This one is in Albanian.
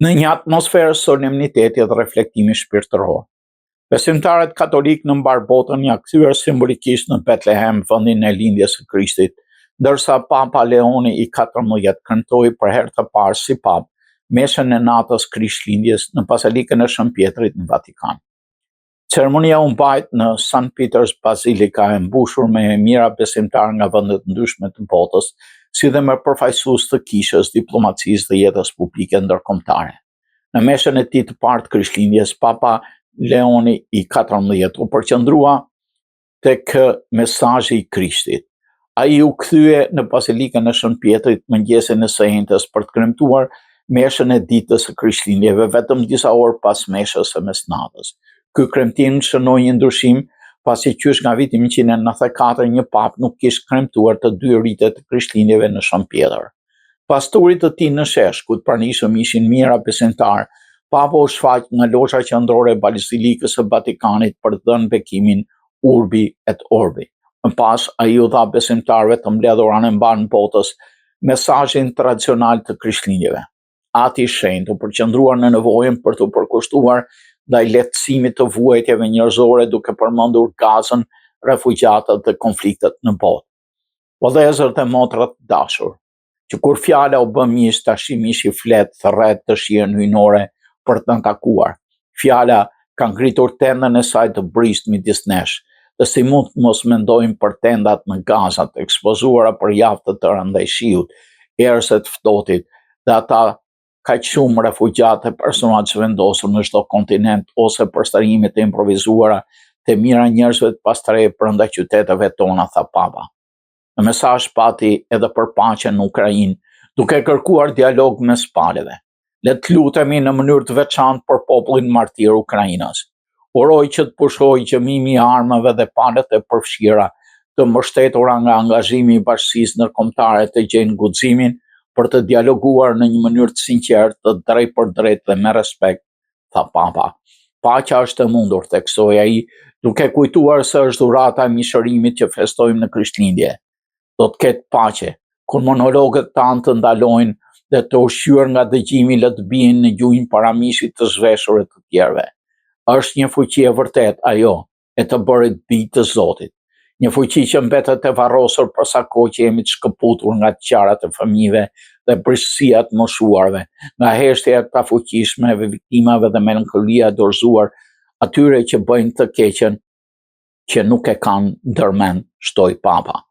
në një atmosferë solemniteti dhe reflektimi shpirtëror. Besimtarët katolik në mbar botën janë kthyer simbolikisht në Betlehem, vendin e lindjes së Krishtit, ndërsa Papa Leoni i 14 këndoi për herë të parë si pap mesën e natës Krishtlindjes në Bazilikën e Shën Pjetrit në Vatikan. Ceremonia u mbajt në St. Peter's Basilica e mbushur me mira besimtarë nga vendet ndryshme të botës, si dhe me përfaqësues të kishës, diplomacisë dhe jetës publike ndërkombëtare. Në mesën e tij të parë të Krishtlindjes, Papa Leoni i 14 u përqendrua tek mesazhi i Krishtit. Ai u kthye në Bazilikën e Shën Pjetrit mëngjesin e së njëjtës për të kremtuar meshën e ditës së Krishtlindjeve vetëm disa orë pas meshës së mesnatës. Ky kremtim shënoi një ndryshim pasi qysh nga viti 1194 një pap nuk kishte kremtuar të dy ritet të Krishtlindjeve në Shën Pjetër. Pasturit të tij në shesh, ku të pranishëm ishin mijëra besimtarë, Papa u shfaq nga losha qendrore e Bazilikës së Vatikanit për të dhënë bekimin Urbi et Orbi. Më pas, ai u dha besimtarëve të mbledhur anë mban botës mesazhin tradicional të Krishtlindjeve. Ati i shenjtë u përqendruar në nevojën për të përkushtuar ndaj lehtësimit të vuajtjeve njerëzore duke përmendur gazën, refugjatët dhe konfliktet në botë. Vëllezër dhe motra të dashur, që kur fjala u bë mish, tash mishi flet thërret të shihen hyjnore për të takuar. Fjala ka ngritur tendën e saj të brisht midis nesh, dhe si mund të mos mendojmë për tendat në Gazat, ekspozuara për javë të tëra ndaj shiut, erëse të ftohtit, dhe ata kaq shumë refugjatë e persona që vendosur në çdo kontinent ose përstarimet e improvizuara të mira njerëzve të pastre brenda qyteteve tona, tha Papa. Në mesazh pati edhe për paqen në Ukrainë, duke kërkuar dialog mes palëve. Le të lutemi në mënyrë të veçantë për popullin martir Ukrainës. Uroj që të pushojë gjëmimi i armëve dhe palët e përfshira të mbështetura nga angazhimi i bashkisë ndërkombëtare të gjejnë guximin për të dialoguar në një mënyrë të sinqertë, të drejtë për drejtë dhe me respekt, tha Papa. Paqja është e mundur, theksoi ai, duke kujtuar se është dhurata e mishërimit që festojmë në Krishtlindje. Do të ketë paqe, kur monologët tanë të ndalojnë dhe të ushqyer nga dëgjimi le të bien në gjunjë paramishit të zhveshur e të tjerëve. Është një fuqi e vërtet ajo, e të bërit bijtë të Zotit. Një fuqi që mbetet e varrosur për sa kohë që jemi të shkëputur nga të qarat e fëmijëve dhe brisësia të moshuarve, nga heshtja e pafuqishme e viktimave dhe melankolia e dorëzuar atyre që bëjnë të keqen që nuk e kanë ndërmend, shtoi Papa.